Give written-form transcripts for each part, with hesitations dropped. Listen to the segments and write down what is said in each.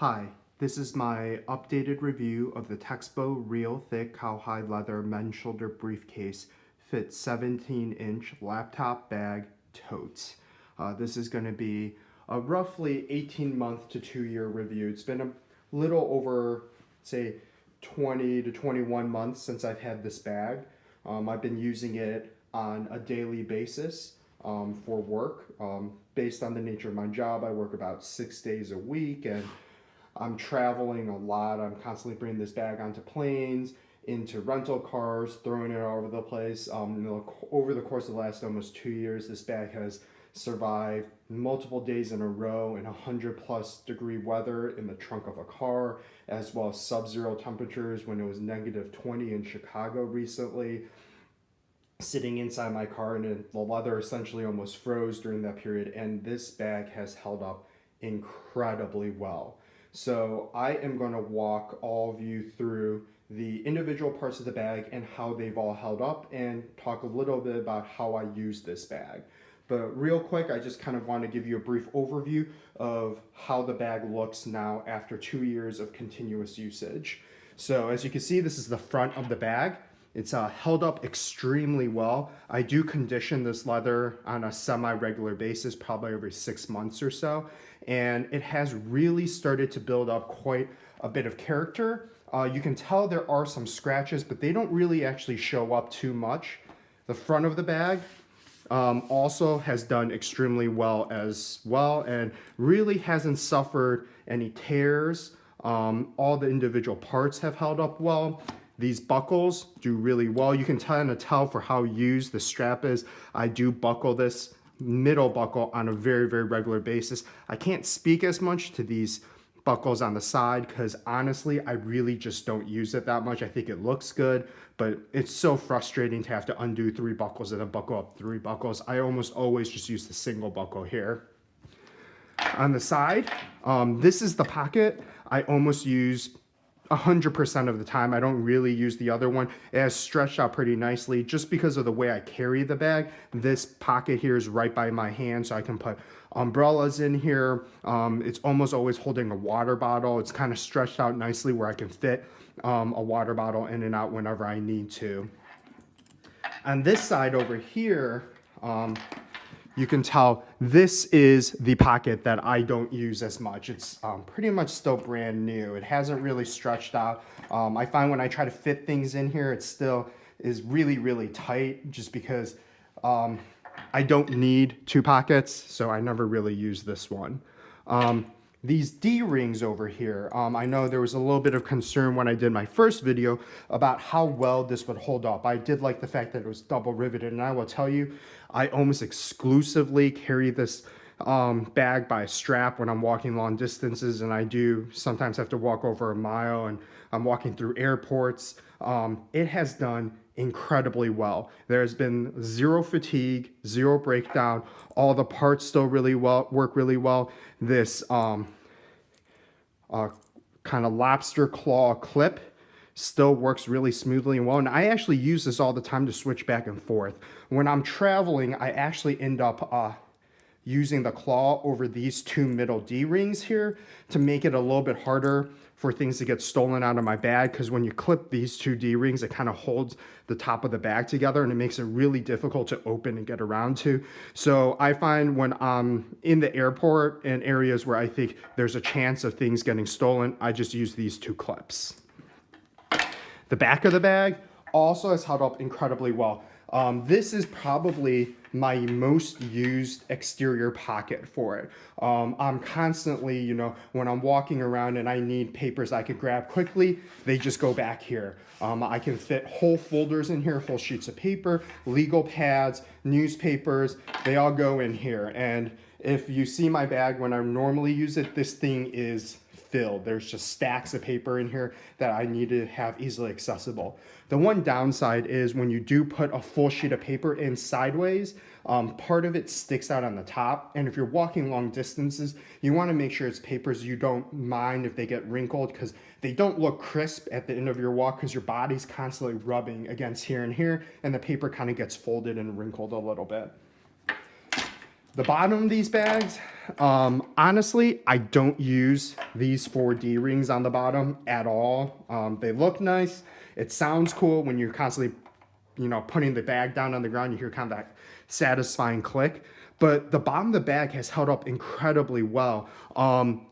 Hi, this is my updated review of the Texbo Real Thick Cowhide Leather Men's Shoulder Briefcase Fit 17-inch laptop bag tote. This is going to be a roughly 18-month to 2-year review. It's been a little over, say, 20 to 21 months since I've had this bag. I've been using it on a daily basis for work. Based on the nature of my job, I work about 6 days a week, and I'm traveling a lot. I'm constantly bringing this bag onto planes, into rental cars, throwing it all over the place. Over the course of the last almost 2 years, this bag has survived multiple days in a row in 100+ degree weather in the trunk of a car, as well as sub-zero temperatures when it was -20 in Chicago recently. Sitting inside my car, and the leather essentially almost froze during that period, and this bag has held up incredibly well. So I am going to walk all of you through the individual parts of the bag and how they've all held up, and talk a little bit about how I use this bag. But real quick, I just kind of want to give you a brief overview of how the bag looks now after 2 years of continuous usage. So as you can see, this is the front of the bag. It's held up extremely well. I do condition this leather on a semi-regular basis, probably every 6 months or so. And it has really started to build up quite a bit of character. You can tell there are some scratches, but they don't really actually show up too much. The front of the bag also has done extremely well as well, and really hasn't suffered any tears. All the individual parts have held up well. These buckles do really well. You can kind of tell for how used the strap is. I do buckle this middle buckle on a very, very regular basis. I can't speak as much to these buckles on the side because honestly, I really just don't use it that much. I think it looks good, but it's so frustrating to have to undo 3 buckles and then buckle up 3 buckles. I almost always just use the single buckle here. On the side, this is the pocket I almost use 100% of the time. I don't really use the other one. It has stretched out pretty nicely just because of the way I carry the bag. This pocket here is right by my hand, so I can put umbrellas in here. It's almost always holding a water bottle. It's kind of stretched out nicely where I can fit a water bottle in and out whenever I need to. On this side over here, you can tell this is the pocket that I don't use as much. It's pretty much still brand new. It hasn't really stretched out. I find when I try to fit things in here, it still is really, really tight just because I don't need 2 pockets, so I never really use this one. These D-rings over here, I know there was a little bit of concern when I did my first video about how well this would hold up. I did like the fact that it was double riveted, and I will tell you, I almost exclusively carry this bag by a strap when I'm walking long distances, and I do sometimes have to walk over a mile, and I'm walking through airports. It has done incredibly well. There's been 0 fatigue, 0 breakdown. All the parts still really well, work really well. This kind of lobster claw clip still works really smoothly and well. And I actually use this all the time to switch back and forth. When I'm traveling, I actually end up using the claw over these 2 middle D-rings here to make it a little bit harder for things to get stolen out of my bag, because when you clip these 2 D-rings, it kind of holds the top of the bag together and it makes it really difficult to open and get around to. So I find when I'm in the airport and areas where I think there's a chance of things getting stolen, I just use these 2 clips. The back of the bag also has held up incredibly well. This is probably my most used exterior pocket for it. I'm constantly, when I'm walking around and I need papers I could grab quickly, they just go back here. I can fit whole folders in here, whole sheets of paper, legal pads, newspapers, they all go in here. And if you see my bag when I normally use it, this thing is filled. There's just stacks of paper in here that I need to have easily accessible. The one downside is when you do put a full sheet of paper in sideways, part of it sticks out on the top. And if you're walking long distances, you want to make sure it's papers you don't mind if they get wrinkled, because they don't look crisp at the end of your walk because your body's constantly rubbing against here and here, and the paper kind of gets folded and wrinkled a little bit. The bottom of these bags, honestly, I don't use these 4D rings on the bottom at all. They look nice. It sounds cool when you're constantly, putting the bag down on the ground. You hear kind of that satisfying click. But the bottom of the bag has held up incredibly well.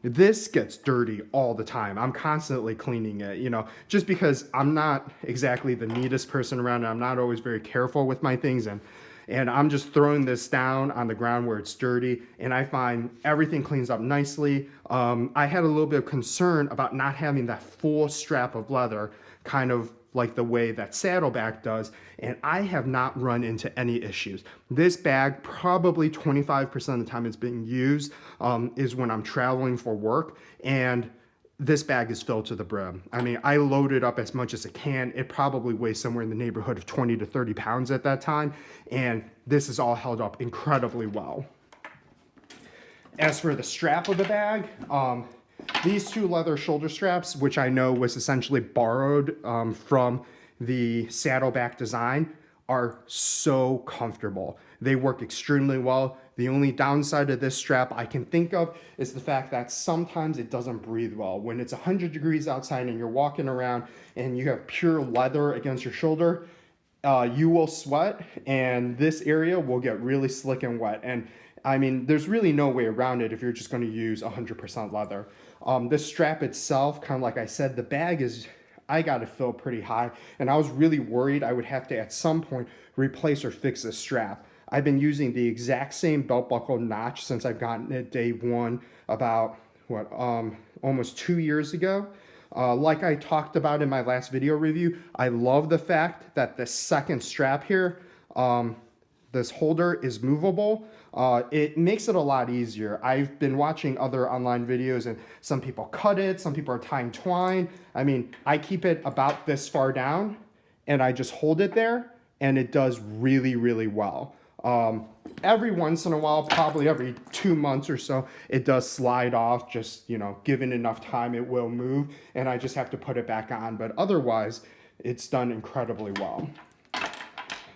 This gets dirty all the time. I'm constantly cleaning it, just because I'm not exactly the neatest person around, and I'm not always very careful with my things. And I'm just throwing this down on the ground where it's dirty, and I find everything cleans up nicely. I had a little bit of concern about not having that full strap of leather, kind of like the way that saddleback does, and I have not run into any issues. This bag, probably 25% of the time it's being used is when I'm traveling for work, and this bag is filled to the brim. I mean, I load it up as much as it can. It probably weighs somewhere in the neighborhood of 20 to 30 pounds at that time, and this is all held up incredibly well. As for the strap of the bag, these two leather shoulder straps, which I know was essentially borrowed from the saddleback design, are so comfortable. They work extremely well. The only downside of this strap I can think of is the fact that sometimes it doesn't breathe well. When it's 100 degrees outside and you're walking around and you have pure leather against your shoulder, you will sweat, and this area will get really slick and wet. And I mean, there's really no way around it if you're just going to use 100% leather. This strap itself, kind of like I said, the bag is, I got it filled pretty high, and I was really worried I would have to at some point replace or fix this strap. I've been using the exact same belt buckle notch since I've gotten it day one about, almost 2 years ago. Like I talked about in my last video review, I love the fact that the second strap here, this holder is movable. It makes it a lot easier. I've been watching other online videos and some people cut it, some people are tying twine. I mean, I keep it about this far down and I just hold it there, and it does really, really well. Every once in a while, probably every 2 months or so, it does slide off. Just, given enough time, it will move, and I just have to put it back on. But otherwise, it's done incredibly well.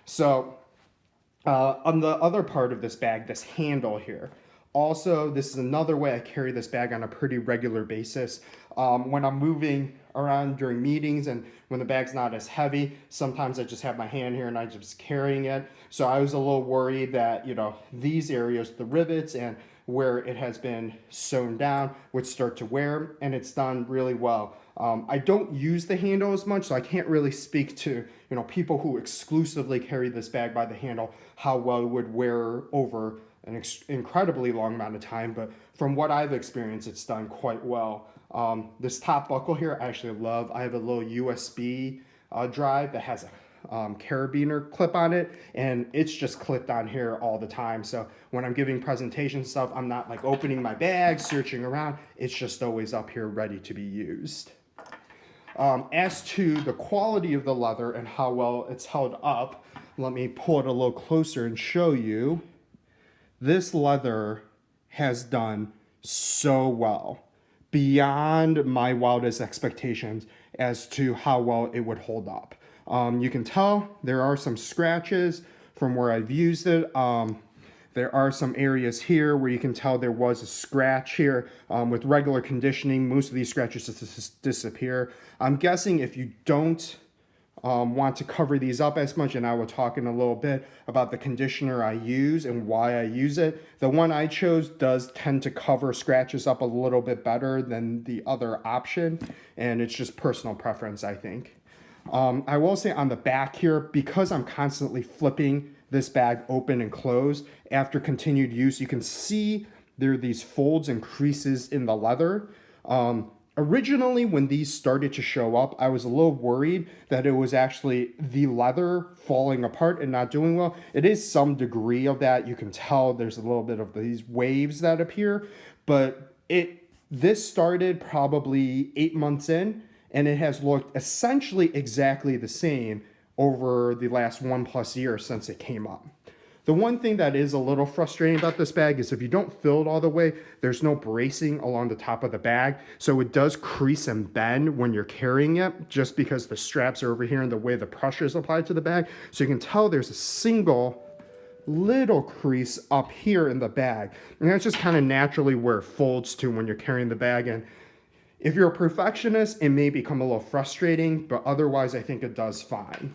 So on the other part of this bag, this handle here, also, this is another way I carry this bag on a pretty regular basis. When I'm moving around during meetings and when the bag's not as heavy, sometimes I just have my hand here and I'm just carrying it. So I was a little worried that, these areas, the rivets and where it has been sewn down, would start to wear, and it's done really well. I don't use the handle as much, so I can't really speak to, people who exclusively carry this bag by the handle, how well it would wear over an incredibly long amount of time, but from what I've experienced, it's done quite well. This top buckle here, I actually love. I have a little USB drive that has a carabiner clip on it, and it's just clipped on here all the time. So when I'm giving presentation stuff, I'm not like opening my bag, searching around. It's just always up here ready to be used. As to the quality of the leather and how well it's held up, let me pull it a little closer and show you. This leather has done so well, beyond my wildest expectations as to how well it would hold up. You can tell there are some scratches from where I've used it. There are some areas here where you can tell there was a scratch here. With regular conditioning, most of these scratches just disappear. I'm guessing if you don't want to cover these up as much, and I will talk in a little bit about the conditioner I use and why I use it. The one I chose does tend to cover scratches up a little bit better than the other option, and it's just personal preference, I think. I will say on the back here, because I'm constantly flipping this bag open and close, after continued use, you can see there are these folds and creases in the leather. Originally, when these started to show up, I was a little worried that it was actually the leather falling apart and not doing well. It is some degree of that. You can tell there's a little bit of these waves that appear, but this started probably 8 months in, and it has looked essentially exactly the same over the last 1+ year since it came up. The one thing that is a little frustrating about this bag is if you don't fill it all the way, there's no bracing along the top of the bag. So it does crease and bend when you're carrying it, just because the straps are over here and the way the pressure is applied to the bag. So you can tell there's a single little crease up here in the bag. And that's just kind of naturally where it folds to when you're carrying the bag. And if you're a perfectionist, it may become a little frustrating, but otherwise I think it does fine.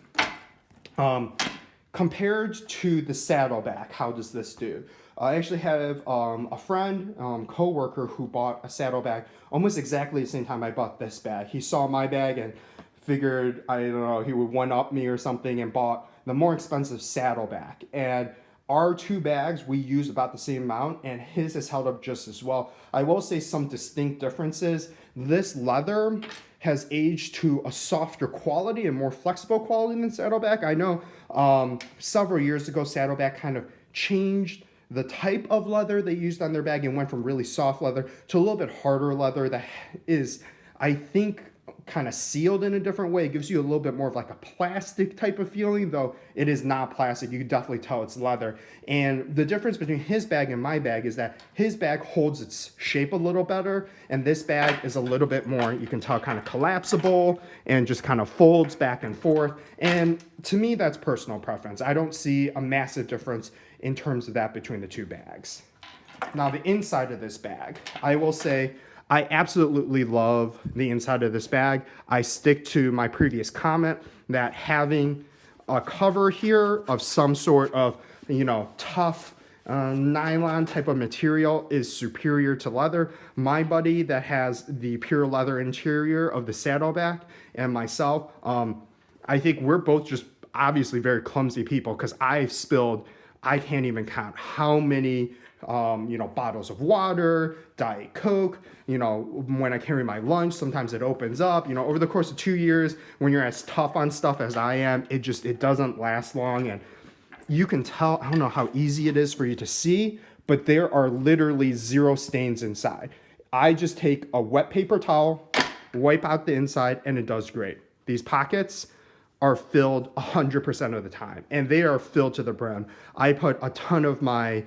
Compared to the saddleback, how does this do? I actually have a friend, co-worker, who bought a saddleback almost exactly the same time I bought this bag. He saw my bag and figured, I don't know, he would one-up me or something and bought the more expensive saddleback. And our two bags, we use about the same amount, and his has held up just as well. I will say some distinct differences. This leather has aged to a softer quality and more flexible quality than saddleback. I know several years ago, saddleback kind of changed the type of leather they used on their bag and went from really soft leather to a little bit harder leather that is, I think, kind of sealed in a different way. It gives you a little bit more of like a plastic type of feeling, though it is not plastic. You can definitely tell it's leather. And the difference between his bag and my bag is that his bag holds its shape a little better, and this bag is a little bit more, you can tell, kind of collapsible and just kind of folds back and forth. And to me, that's personal preference. I don't see a massive difference in terms of that between the two bags. Now, the inside of this bag, I will say, I absolutely love the inside of this bag. I stick to my previous comment that having a cover here of some sort of, tough nylon type of material is superior to leather. My buddy that has the pure leather interior of the saddleback and myself, I think we're both just obviously very clumsy people, because I've spilled, I can't even count how many bottles of water, Diet Coke, when I carry my lunch, sometimes it opens up, over the course of 2 years, when you're as tough on stuff as I am, it doesn't last long. And you can tell, I don't know how easy it is for you to see, but there are literally zero stains inside. I just take a wet paper towel, wipe out the inside, and it does great. These pockets are filled 100% of the time, and they are filled to the brim. I put a ton of my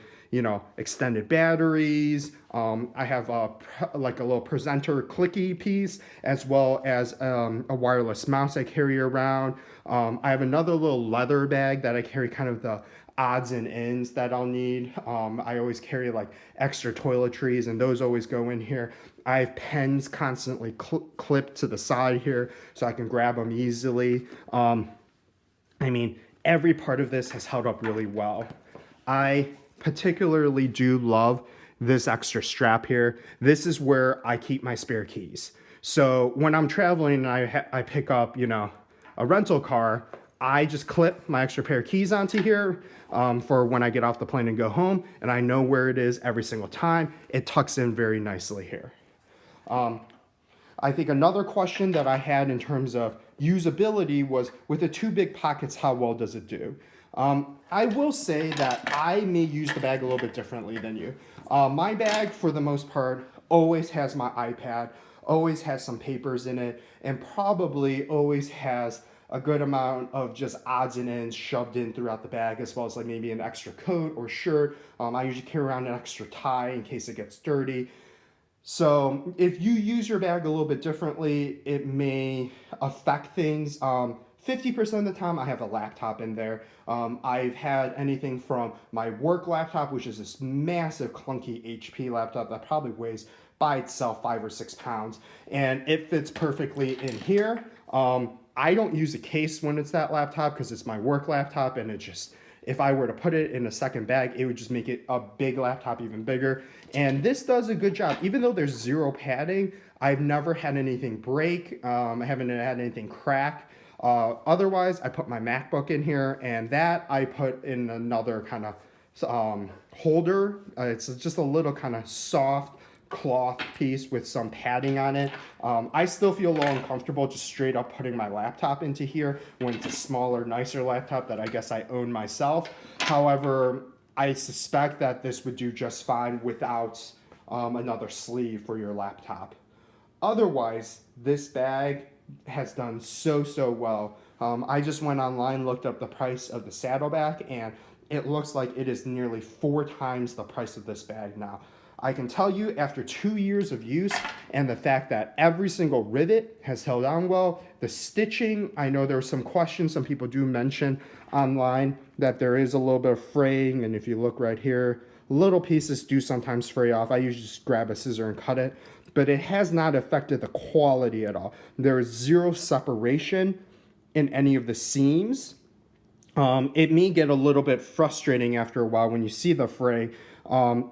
extended batteries. I have a little presenter clicky piece, as well as a wireless mouse I carry around. I have another little leather bag that I carry kind of the odds and ends that I'll need. I always carry like extra toiletries, and those always go in here. I have pens constantly clipped to the side here so I can grab them easily. Every part of this has held up really well. I particularly do love this extra strap here. This is where I keep my spare keys. So when I'm traveling and I pick up, a rental car, I just clip my extra pair of keys onto here for when I get off the plane and go home, and I know where it is every single time. It tucks in very nicely here. I think another question that I had in terms of usability was, with the two big pockets, how well does it do? I will say that I may use the bag a little bit differently than you. My bag, for the most part, always has my iPad, always has some papers in it, and probably always has a good amount of just odds and ends shoved in throughout the bag, as well as like maybe an extra coat or shirt. I usually carry around an extra tie in case it gets dirty. So if you use your bag a little bit differently, it may affect things. 50% of the time I have a laptop in there. I've had anything from my work laptop, which is this massive clunky HP laptop that probably weighs by itself 5 or 6 pounds, and it fits perfectly in here. I don't use a case when it's that laptop because it's my work laptop, and it just, if I were to put it in a second bag, it would just make it a big laptop even bigger. And this does a good job. Even though there's zero padding, I've never had anything break. I haven't had anything crack. Otherwise, I put my MacBook in here, and that I put in another kind of holder. It's just a little kind of soft cloth piece with some padding on it. I still feel a little uncomfortable just straight up putting my laptop into here when it's a smaller, nicer laptop that I guess I own myself. However, I suspect that this would do just fine without another sleeve for your laptop. Otherwise, this bag has done so well. I just went online, looked up the price of the saddleback, and it looks like it is nearly 4 times the price of this bag now. I can tell you after 2 years of use and the fact that every single rivet has held on well, the stitching, I know there are some questions, some people do mention online that there is a little bit of fraying, and if you look right here, little pieces do sometimes fray off. I usually just grab a scissor and cut it, but it has not affected the quality at all. There is zero separation in any of the seams. It may get a little bit frustrating after a while when you see the fray.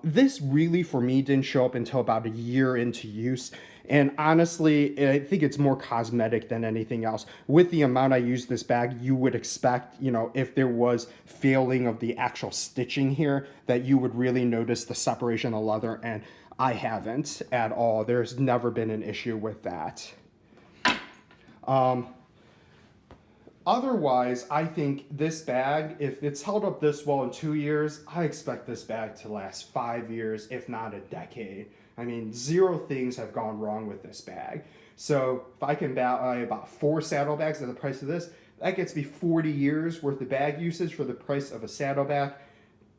This really, for me, didn't show up until about a year into use. And honestly, I think it's more cosmetic than anything else. With the amount I use this bag, you would expect, you know, if there was failing of the actual stitching here, that you would really notice the separation of leather, and I haven't at all. There's never been an issue with that. Otherwise, I think this bag, if it's held up this well in 2 years, I expect this bag to last 5 years, if not a decade. I mean, zero things have gone wrong with this bag. So if I can buy about 4 saddlebags at the price of this, that gets me 40 years worth of bag usage for the price of a saddleback.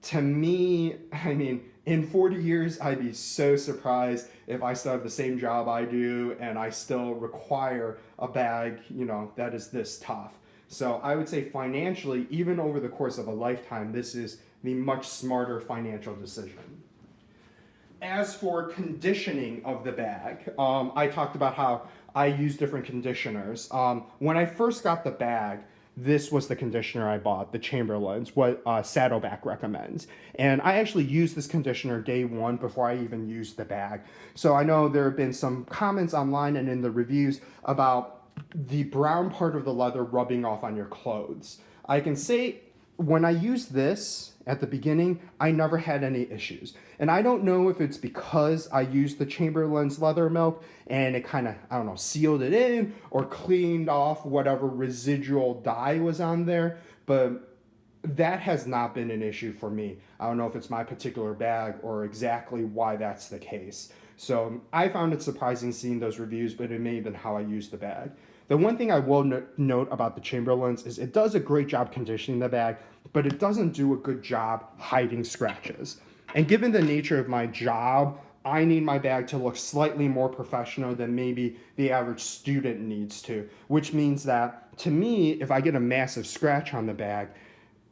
To me, I mean, in 40 years, I'd be so surprised if I still have the same job I do and I still require a bag, you know, that is this tough. So I would say financially, even over the course of a lifetime, this is the much smarter financial decision. As for conditioning of the bag, I talked about how I use different conditioners. When I first got the bag, this was the conditioner I bought, the Chamberlain's, what Saddleback recommends. And I actually used this conditioner day one before I even used the bag. So I know there have been some comments online and in the reviews about the brown part of the leather rubbing off on your clothes. I can say when I used this at the beginning, I never had any issues. And I don't know if it's because I used the Chamberlain's leather milk and it kind of, I don't know, sealed it in or cleaned off whatever residual dye was on there, but that has not been an issue for me. I don't know if it's my particular bag or exactly why that's the case. So I found it surprising seeing those reviews, but it may have been how I used the bag. The one thing I will note about the Chamberlain's is it does a great job conditioning the bag, but it doesn't do a good job hiding scratches. And given the nature of my job, I need my bag to look slightly more professional than maybe the average student needs to, which means that to me, if I get a massive scratch on the bag,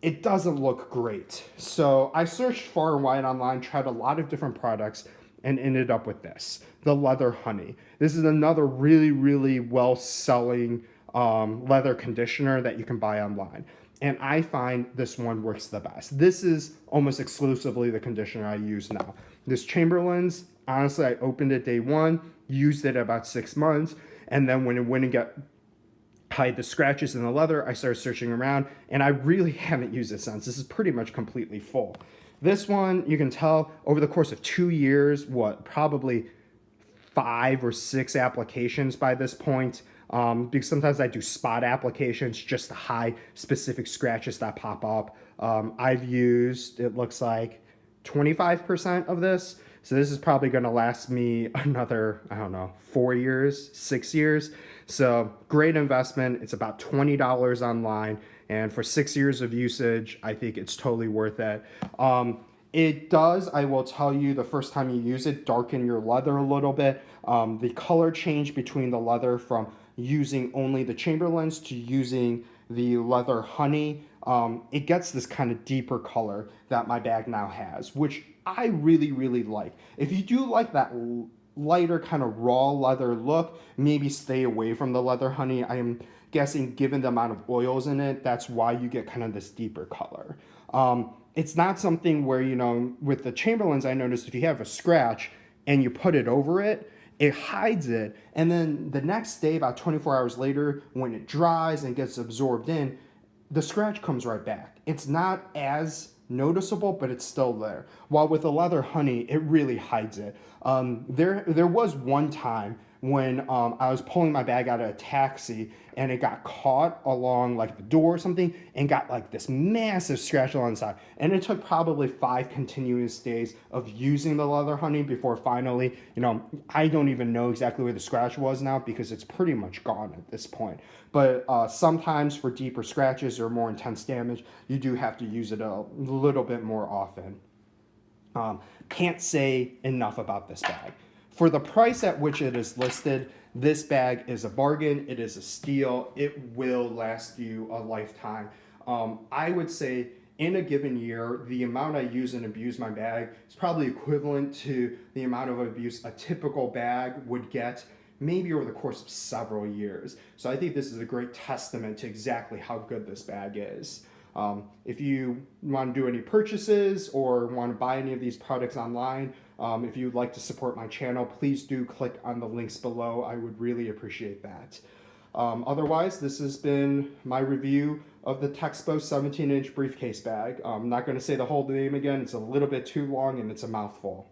it doesn't look great. So I searched far and wide online, tried a lot of different products, and ended up with this, the Leather Honey. This is another really, really well-selling leather conditioner that you can buy online. And I find this one works the best. This is almost exclusively the conditioner I use now. This Chamberlain's, honestly, I opened it day one, used it about 6 months, and then when it went and got hide the scratches in the leather, I started searching around, and I really haven't used it since. This is pretty much completely full. This one, you can tell over the course of 2 years, probably 5 or 6 applications by this point. Because sometimes I do spot applications just to hide specific scratches that pop up. I've used, it looks like 25% of this. So this is probably going to last me another, I don't know, 4 years, 6 years. So great investment. It's about $20 online. And for 6 years of usage, I think it's totally worth it. It does, I will tell you, the first time you use it, darken your leather a little bit. The color change between the leather from using only the Chamberlain's to using the Leather Honey, it gets this kind of deeper color that my bag now has, which I really, really like. If you do like that lighter kind of raw leather look, maybe stay away from the Leather Honey. I am guessing given the amount of oils in it, that's why you get kind of this deeper color. It's not something where, you know, with the Chamberlain's, I noticed if you have a scratch and you put it over it, it hides it. And then the next day, about 24 hours later, when it dries and gets absorbed in, the scratch comes right back. It's not as noticeable, but it's still there. While with the Leather Honey, it really hides it. There was one time when I was pulling my bag out of a taxi and it got caught along like the door or something and got like this massive scratch along the side. And it took probably 5 continuous days of using the Leather Honey before finally, you know, I don't even know exactly where the scratch was now because it's pretty much gone at this point. But sometimes for deeper scratches or more intense damage, you do have to use it a little bit more often. Can't say enough about this bag. For the price at which it is listed, this bag is a bargain. It is a steal. It will last you a lifetime. I would say in a given year, the amount I use and abuse my bag is probably equivalent to the amount of abuse a typical bag would get maybe over the course of several years. So I think this is a great testament to exactly how good this bag is. If you want to do any purchases or want to buy any of these products online, if you'd like to support my channel, please do click on the links below. I would really appreciate that. Otherwise, this has been my review of the Texbo 17-inch briefcase bag. I'm not going to say the whole name again. It's a little bit too long and it's a mouthful.